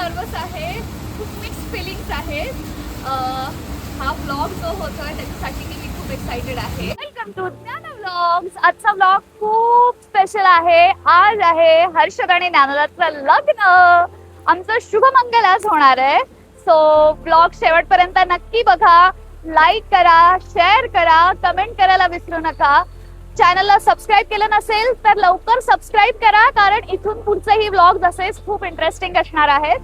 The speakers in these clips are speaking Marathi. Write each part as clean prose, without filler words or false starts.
नर्वस आहे, खूप मिक्स फिलिंग्स आहेत. हा व्लॉग जो होतोय त्याच्यासाठी मी खूप एक्साइटेड आहे. वेलकम टू ज्ञाना व्लॉग्स. आजचा व्लॉग खूप स्पेशल आहे. आज आहे हर्षद आणि ज्ञानदाचं लग्न. आमचं शुभमंगल आज होणार आहे. सो व्लॉग शेवटपर्यंत नक्की बघा. लाईक करा, शेअर करा, कमेंट करायला विसरू नका. चॅनलला सबस्क्राईब केलं नसेल तर लवकर सबस्क्राईब करा, कारण इथून पुढचेही व्लॉग असेच खूप इंटरेस्टिंग असणार आहेत.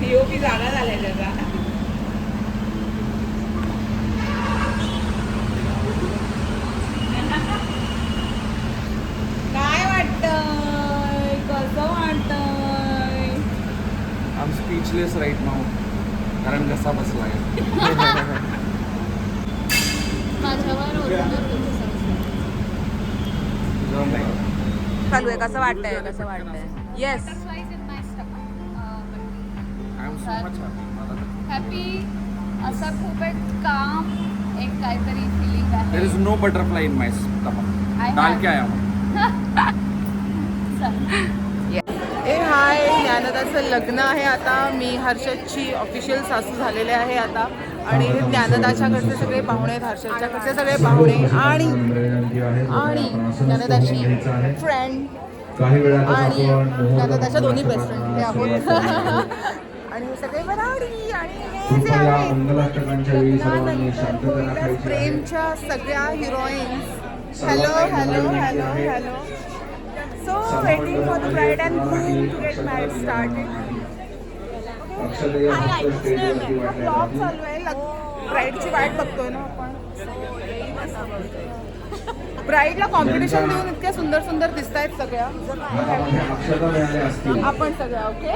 पीओपी जागा झालाय त्याचा. काय वाटतंय, कसं वाटतंय? I am speechless right now, कारण कसा बसलाय. चालू आहे. कसं वाटतंय, कसं वाटतंय? Yes. I am so much happy. Happy असा खूप एक काम, एक काहीतरी फिलिंग आहे. There is no butterfly in my stomach. डाल क्या आया ए हाय, ज्ञानदाचं लग्न आहे आता. मी हर्षदची ऑफिशियल सासू झालेले आहे आता. आणि ज्ञानदाच्या घरचे सगळे पाहुणे आहेत, हर्षदच्या घरचे सगळे पाहुणे आणि ज्ञानदाची फ्रेंड आणि ज्ञानदाच्या दोन्ही बेस्ट फ्रेंड हे आहोत. आणि हे सगळे बनावडी आणि हे जे आहेत प्रेमच्या सगळ्या heroines. Hello hello hello hello. So waiting for the bride and groom to get married started. Blog चालू आहे. ब्राईडची वाट बघतोय ना आपण. ब्राईडला कॉम्पिटिशन देऊन इतक्या सुंदर सुंदर दिसत आहेत सगळ्या. आपण सगळ्या okay.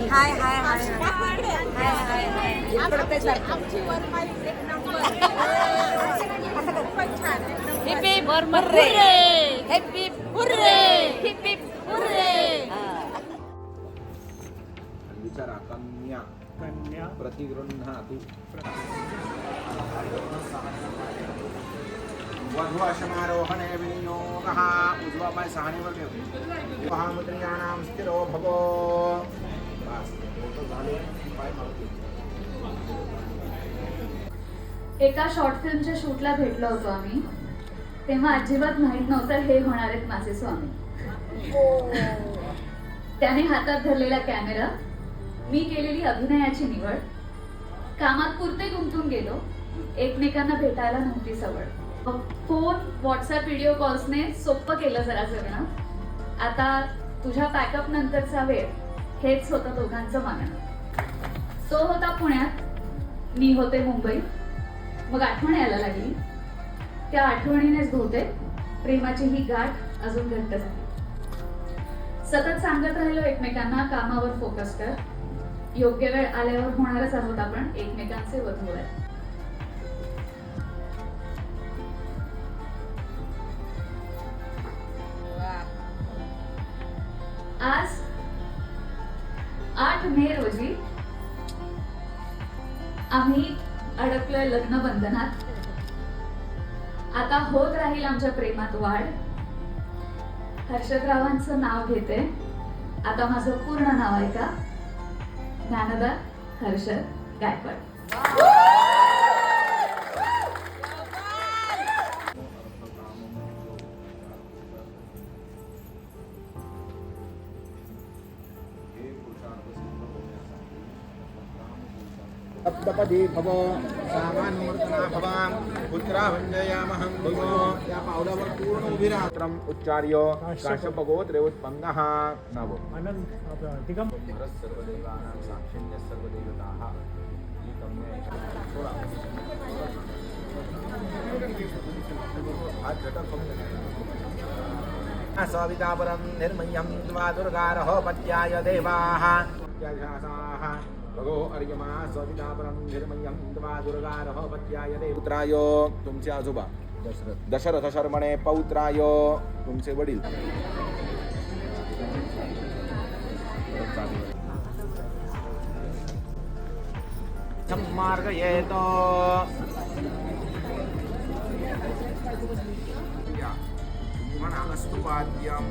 Hi hi hi hi hi hi. Hip hip hooray, hip hip hooray, hip hip hooray. विचारा कन्या प्रतिगृह्णातु. वधू समारोहणे विनियोगः. उजवा पाय सहानीवर ठेव. महामुद्रियाणां स्थिरो भवो. बस फोटो झाले. पाय मारते. एका शॉर्ट फिल्मच्या शूटला भेटलो होतो आम्ही. तेव्हा अजिबात माहित नव्हतं हे होणार आहेत माझे स्वामी. त्याने हातात धरलेला कॅमेरा, मी केलेली अभिनयाची निवड, कामात पुरते गुंतून गेलो. एकमेकांना भेटायला नव्हती सवड. फोन, व्हॉट्सअप, व्हिडिओ कॉल्सने सोपं केलं जरा जगणं. आता तुझ्या पॅकअप नंतरचा वेळ हेच होतं दोघांचं मागणं. तो होता पुण्यात, मी होते मुंबईत. मग आठवण यायला लागली. त्या आठवणीनेच बहुतेक प्रेमाची ही गाठ अजून घट्ट झाली. सतत सांगत राहिलो एकमेकांना, कामावर फोकस कर. योग्य वेळ आल्यावर होणारच आहोत आपण एकमेकांचे वधू आहे. आज 8 मे रोजी आम्ही अडकलोय लग्न बंधनात. आता होत राहील आमच्या प्रेमात वाढ. हर्षदरावांचं नाव घेते. आता माझं पूर्ण नाव आहे का? ज्ञानदा हर्षद गायकवाड. सप्तपदी भव सामान्यवर्तना भवाम पुत्रावंजयामहं भवो या पावलावर पूर्ण उभी राहा. त्रम उच्चार्य काश्यपगोत्रे उत्पन्नः नव भरत सर्वदेवानां साक्षिण्य सर्वदेवताः एकं मे थोडा हात झटक फक्त सवितापरं निर्मय्यं त्वा दुर्गारः पत्याय देवाः त्याजासाः भगो अर्यमा सवितापरं निर्मय्यं त्वा दुर्गारः पत्याय देव. पुत्राय तुमचे आजोबा दशरथ शर्मणे पौत्राय तुमचे वडील. मार्गयेत म्हणा अस्तुपाद्यम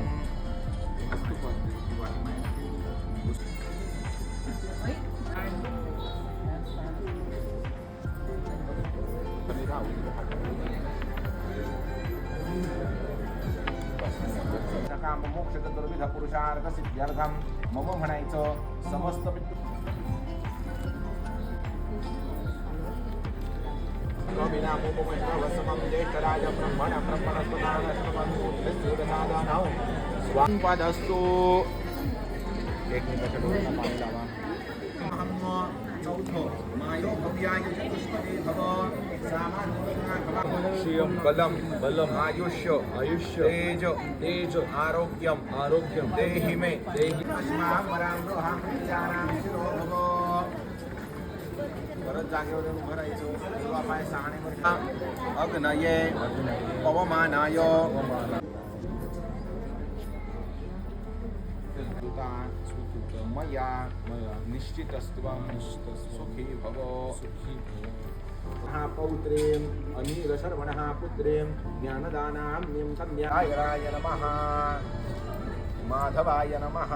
काम मोक्ष चतुर्विध पुरुषार्थ सिद्ध्यर्थम मम म्हणायचं समस्त स्वांपदस्तु एकमेकाच्या डोळ्याला पाणी लावा. चौथं मायो भव्याय चतुष्पदे भव सामान्यं बलम बलम आयुष्य आयुष्य तेज तेज आरोग्यम आरोग्यम देहि मे देहि अस्माकं रोहां विचारां शिरो भव. परत जागेवर उभं राहायचं. किंवा पाय सहाणेवर अग्नये पवमानाय मया निश्चितस्त्वं सुखी भव सुखी पौत्रीं अनिलशर्वणः पुत्रीं ज्ञानदानाम्यं कन्याय नमः माधवाय नमः.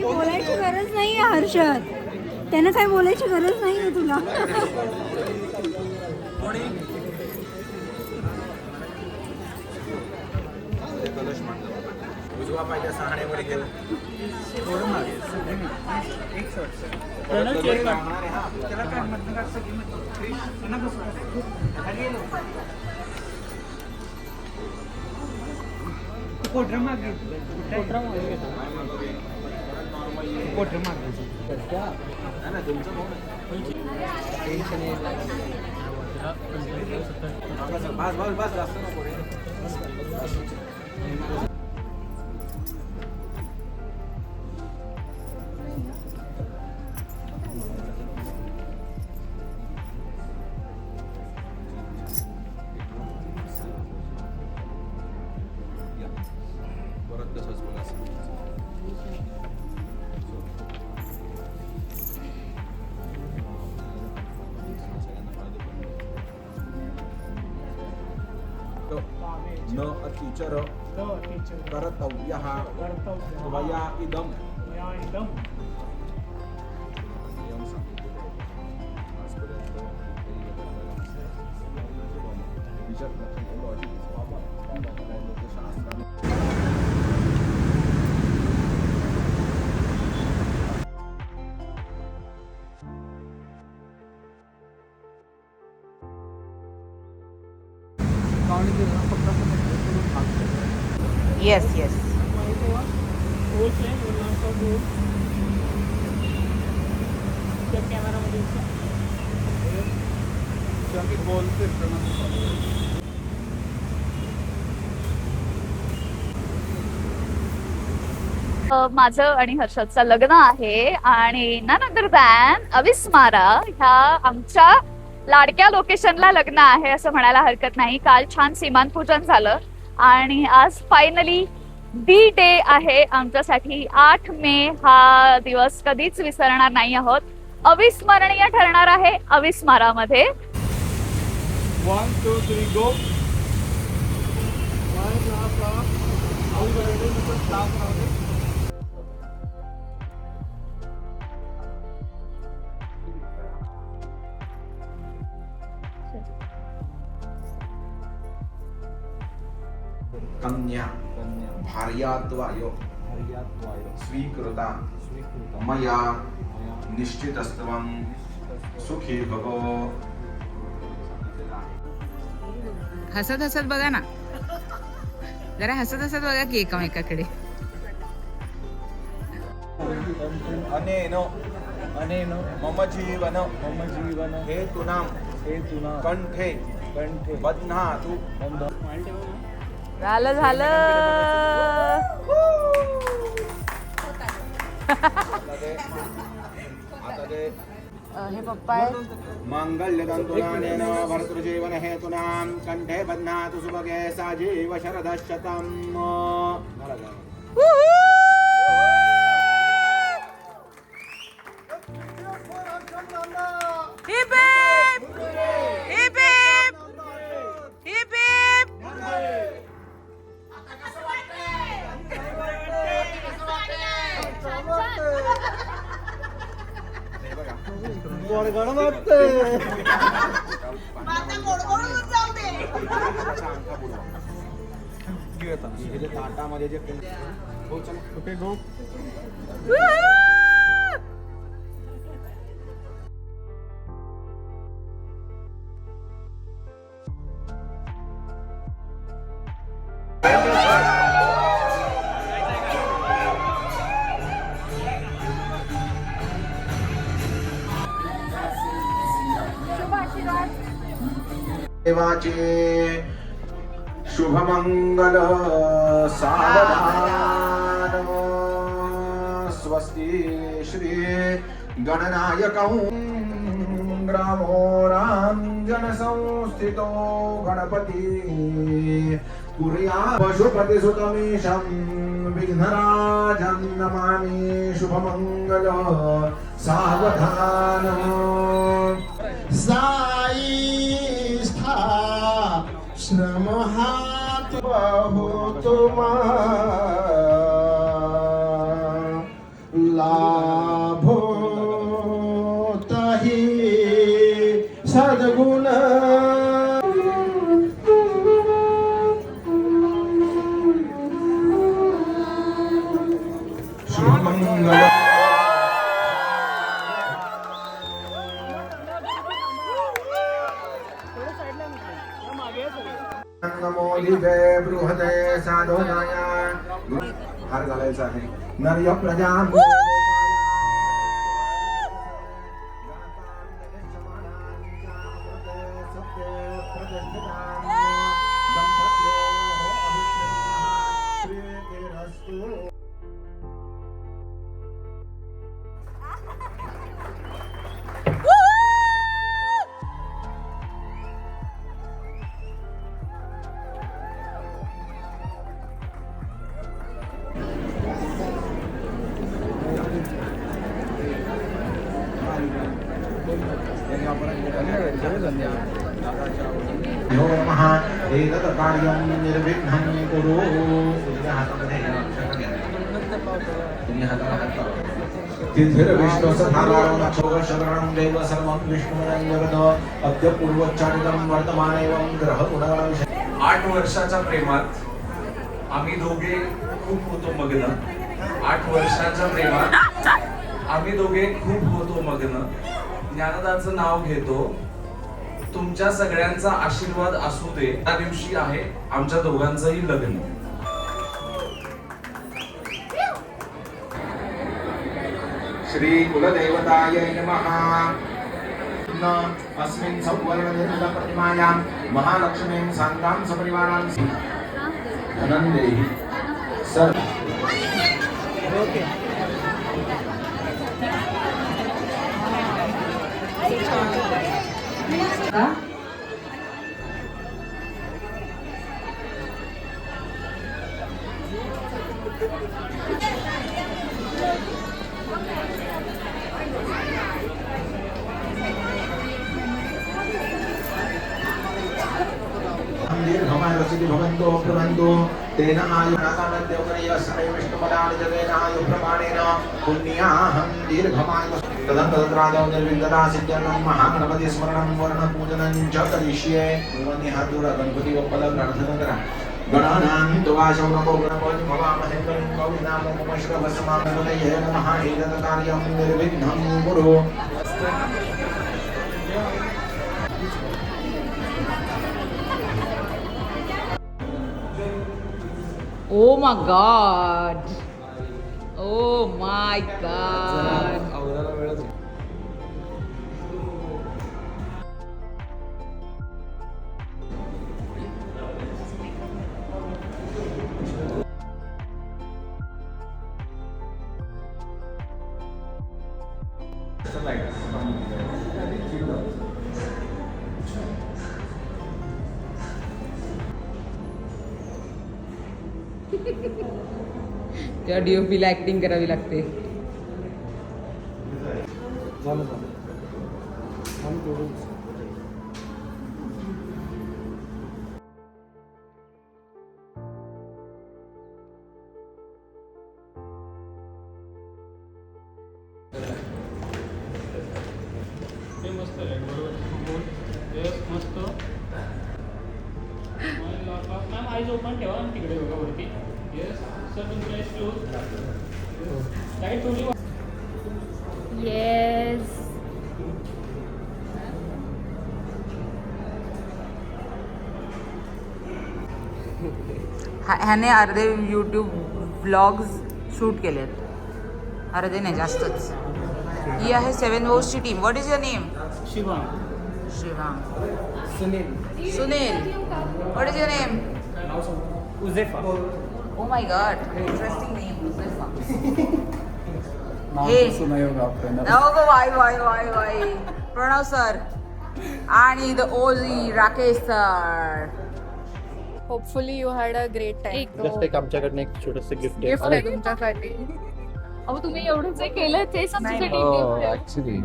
बोलायची गरज नाही आहे हर्षद. त्यानं काय बोलायची गरज नाही आहे तुला. कलश मांडला उजवा पायच्या सहाण्यावर घेऊ. बस जास्त नको रे. परत तसंच बघा. न अतिचर कर्तव्यः त्वया इदं येस येस. माझं आणि हर्षदचं लग्न आहे आणि नंतर दॅन अविस्मारा ह्या आमच्या लाडक्या लोकेशनला लग्न आहे असं म्हणायला हरकत नाही. काल छान सीमान पूजन झालं आणि आज फायनली दी डे आहे आमच्यासाठी. 8 मे हा दिवस कधीच विसरणार नाही आहोत. अविस्मरणीय ठरणार आहे अविस्मारामध्ये. 1 2 3 गो. कन्या भार्यात्वायो स्वीकृता मया निश्चितस्त्वं सुखी भव. हसत हसत बघा ना, जरा हसत हसत बघा की एकमेकाकडे. अनेनो अनेनो मम जीवन हेतूनां कंठे बध्नातु. झालं झालं. हे पप्पा आहेत. मांगल्यतंतुनानेन भर्तृजीवन हेतूनां कंठे बध्नातु सुभगे साजीव शरदशतम्. Hip hip hip hip hip hip. ताटामध्ये जे हो चल कुठे गो. देवाचे शुभमंगल सावधान. स्वस्ति श्री गणनायकं ग्रामो रामजन संस्थितो गणपति कुर्या पशुपतिसुतमीशं विघ्नराजं नमामि. शुभमंगल सावधान. साई श्रम हाथ बहुत लाभो तही सद्गुण. शुभमंगल. नमो दिवे बृहदे साधनाय. हार घालायचा आहे. नर्य प्रजा नमः. एतत् कार्यं निर्विघ्नं कुरु. हातामध्ये तुम्ही हाताला हात लावा. तिथिर्विष्णुसधारणक्षोग शरणं देव सर्वं विष्णुमयं जगत् अद्य पूर्वोच्चारितं वर्तमानेवं ग्रह गुणगणं 8 वर्षाच्या प्रेमात आम्ही दोघे खूप होतो मग्न. 8 वर्षाच्या प्रेमात आम्ही दोघे खूप होतो मग्न. ज्ञानदाचं नाव घेतो. तुमच्या सगळ्यांचा आशीर्वाद असू दे. त्या दिवशी आहे आमच्या दोघांचंही लग्न. श्री कुलदेवताय नमः. अस्मिन् सौवर्णनिर्मितप्रतिमायां महालक्ष्मीं सान्तां सपरिवारां धनं देहि. सर दीर्घमायुषिति भवन्तो ब्रुवन्तो तेन आयुर्नाथानद्योगनयस्मै विष्णुपदानि जगेन आयुप्रमाणेन पुण्याहं दीर्घमायुः तदन्तरादौ निर्विघ्नता सिद्ध्यर्थं महागणपतिस्मरणं वर्णपूजनं च करिष्ये. हातोडा गणपती बाप्पाला प्रार्थना करा. गणानां त्वा शौनको गणपति भवामहे कविनाम नमः श्रवसमानन्दये नमः. एतत्कार्यं निर्विघ्नं कुरु. Oh my god. Oh my god. तेव्हा DOP ला ऍक्टिंग करावी लागते. मस्त आहे बरोबर. मस्त मॅम आईज ओपन ठेवा आणि तिकडे बघा वरती. येस सर तुमची आईज क्लोज. लाईट थोडी येस. ह्याने अर्धे यूट्यूब व्लॉग्स शूट केलेत. अर्धे नाही जास्तच. ही आहे 7 वोर्सची team. What is your name? Shiva Shivang. Sunil Sunil. What is your name? Ujefa. Oh my god, interesting name. वाय प्रणव सर आणि the OG Rakesh sir. Hopefully you had a great time. Just एक आमच्याकडनं एक छोटंसं गिफ्ट गिफ्ट आहे तुमच्यासाठी. अहो तुम्ही एवढं जे केलं तेच आमच्यासाठी actually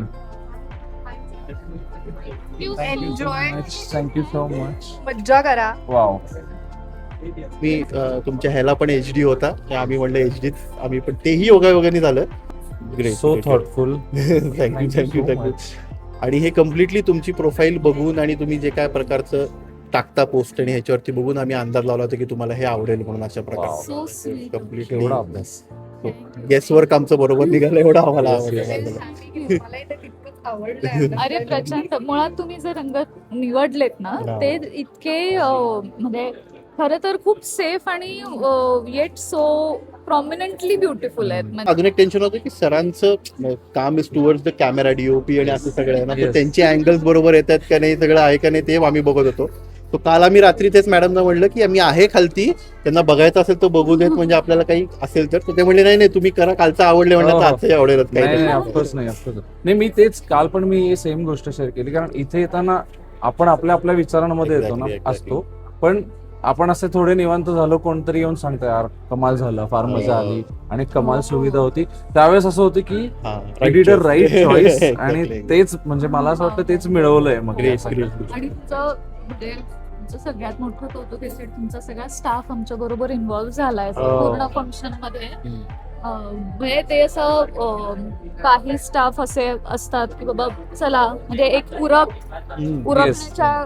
enjoy. Thank you so much. मज्जा करा. वाव. मी तुमच्या ह्याला पण HD होता, आम्ही म्हणलं HD आम्ही पण तेही योगायोगाने झालं. ग्रेट. So thoughtful. थँक्यू. आणि हे कम्प्लिटली तुमची प्रोफाईल बघून आणि तुम्ही जे काय प्रकारचं टाकता पोस्ट आणि ह्याच्यावरती बघून आम्ही अंदाज लावला होता की तुम्हाला हे आवडेल म्हणून. अशा प्रकारे सो स्वीट. कम्प्लिटली एवढा अभ्यास. गेसवर्क आमचं बरोबर निघालं. एवढं आम्हाला आवडलं. मला इथे तितकंच आवडलं. अरे प्रचंड. मुळात तुम्ही जे रंग निवडलेत ना ते इतके म्हणजे खरं तर खूप सेफ आणि येट सो प्रॉमिनंटली ब्युटिफुल आहेत. म्हणजे अजून एक टेन्शन होतं की सरांचं काम is towards the camera DOP आणि असं सगळं आहे ना, तर त्यांचे अँगल्स बरोबर येतात का नाही, सगळं आहे का नाही, ते आम्ही बघत होतो. तो काल आम्ही रात्री तेच मॅडमना म्हणलं की आम्ही आहे खालती, त्यांना बघायचं असेल तर बघू देत, म्हणजे आपल्याला काही असेल तर. ते म्हणले नाही तुम्ही करा, कालचं आवडले म्हणलं तर आजही आवडेलच काही. ऑफकोर्स नाही. मी तेच काल पण मी सेम गोष्ट शेअर केली, कारण इथे येताना आपण आपल्या विचारांमध्ये येतो ना असतो, पण आपण असे थोडे निवांत झालो, कोणतरी येऊन सांगतं यार कमाल झालं, फार मजा आली आणि कमाल सुविधा होती. त्यावेळेस असं होतं की एडिटर राईट चॉईस, आणि तेच म्हणजे मला असं वाटतं तेच मिळवलंय मग. आणि तुमचं म्हणजे तुमचं सगळ्यात मोठं कौतुक आहे तुमचा सगळा स्टाफ आमच्या बरोबर इन्व्हॉल्व्ह झालाय पूर्ण फंक्शन मध्ये. म्हणजे ते असं काही स्टाफ असे असतात की बाबा चला म्हणजे एक उरकण्याच्या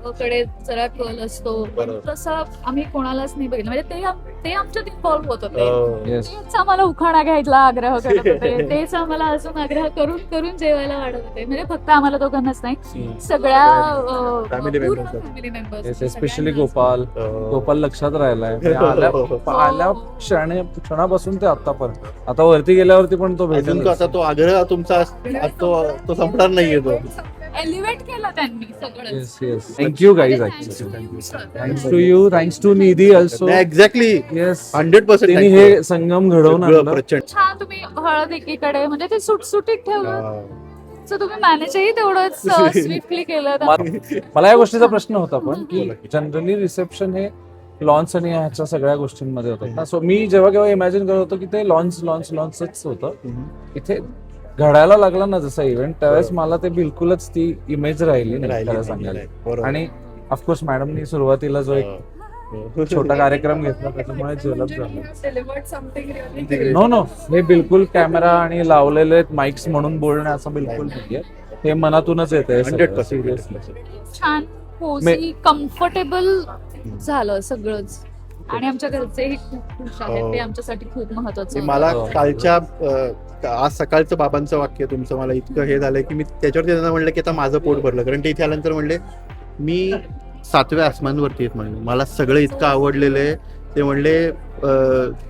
कडे जरा कल असतो पण तसं आम्ही कोणालाच नाही बघितलं म्हणजे ते आमच्यात इन्व्हॉल्व्ह होत होते येस तेच आम्हाला उखाणा घ्यायला आग्रह करत होते तेच आम्हाला अजून आग्रह करून करून जेवायला वाढत होते म्हणजे फक्त आम्हाला दोघांनाच नाही सगळ्या Family पूर्ण members. Family members yes specially Gopal लक्षात राहिलाय म्हणजे आल्या क्षणापासून ते आतापर्यंत आता वरती गेल्यावरती पण तो अजून तो भेटेल आता तो आग्रह तुमचा तो संपणार नाहीये तो. एलिव्हेट केलं त्यांनी सगळं yes yes thank you guys thanks to you thanks to Nidhi also exactly yes 100% त्यांनी हे संगम घडवून आणलं प्रचंड. छान तुम्ही हळद एकीकडे म्हणजे ते सुटसुटीत ठेवलं सो तुम्ही मॅनेजही तेवढंच स्विफ्टली केलं मला या गोष्टीचा प्रश्न होता पण की बोला की. जनरली रिसेप्शन हे लॉन्च आणि ह्याच्या सगळ्या गोष्टींमध्ये होतात ना सो मी जेव्हा केव्हा इमॅजिन करत होतो की ते लॉन्चच होतं इथे घडायला लागला ना जसा इव्हेंट त्यावेळेस मला ते बिलकुलच ती इमेज राहिली नाही खरं सांगायला आणि ऑफकोर्स मॅडमनी सुरुवातीला जो एक छोटा कार्यक्रम घेतला त्याच्यामुळे जलद झालं नो हे बिलकुल कॅमेरा आणि लावलेले माइक्स म्हणून बोलणे असं बिलकुल नाहीये हे मनातूनच येते 100%. छान कोझी कम्फर्टेबल झालं सगळंच आणि आमच्या घरचेही खूप खुश आहेत ते आमच्यासाठी खूप महत्वाचं मला हो. कालच्या आज सकाळचं बाबांचं वाक्य तुमचं मला इतकं हे झालंय की मी त्याच्यावरती त्यांना म्हणलं की आता माझं पोट भरलं कारण ते इथे आल्यानंतर म्हणले मी 7व्या आसमानवरती येत म्हणले मला सगळं इतकं आवडलेलं आहे ते म्हणले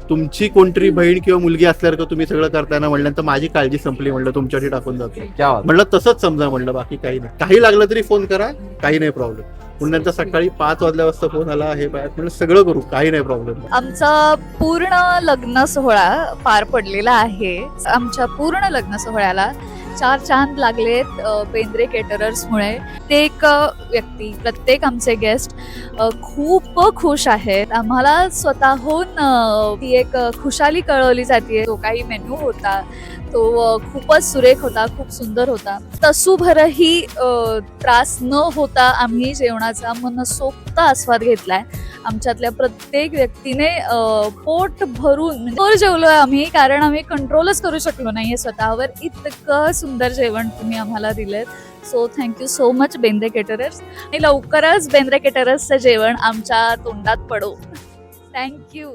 तुमची कोणतरी बहीण किंवा मुलगी असल्यासारखं तुम्ही सगळं करताना म्हणल्यानंतर माझी काळजी संपली म्हणलं तुमच्यासाठी टाकून जातो क्या बात. म्हणलं तसंच समजा म्हणलं बाकी काही नाही काही लागलं तरी फोन करा काही नाही प्रॉब्लेम पुन्हा नंतर सकाळी 5 वाजल्यापासून फोन आला हे म्हणलं सगळं करू काही नाही प्रॉब्लेम आमचा पूर्ण लग्न सोहळा पार पडलेला आहे आमच्या पूर्ण लग्न सोहळ्याला 4 चांद लागलेत बेंद्रे केटरर्समुळे प्रत्येक व्यक्ती प्रत्येक आमचे गेस्ट खूप खुश आहेत आम्हाला स्वतःहून ती एक खुशाली कळवली जाते तो काही मेनू होता तो खूपच सुरेख होता खूप सुंदर होता तसूभरही त्रास न होता आम्ही जेवणाचा मनसोक्त आस्वाद घेतलाय आमच्यातल्या प्रत्येक व्यक्तीने पोट भरून जेवलोय आम्ही कारण आम्ही कंट्रोलच करू शकलो नाहीये स्वतःवर इतकं सुंदर जेवण तुम्ही आम्हाला दिलेत so thank you so much Bendre caterers आणि लवकरच बेंद्रे केटरर्सचं जेवण आमच्या तोंडात पडो थँक्यू